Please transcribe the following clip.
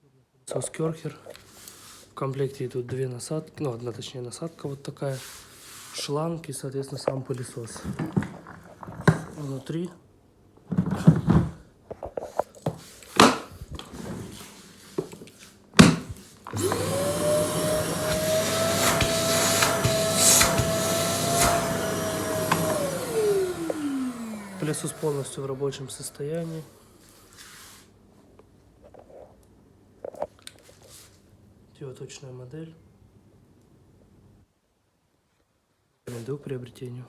Пылесос Керхер. В комплекте идут две насадки, ну одна точнее насадка вот такая, шланг и соответственно сам пылесос. Внутри пылесос полностью в рабочем состоянии. Его точная модель. Рекомендую к приобретению.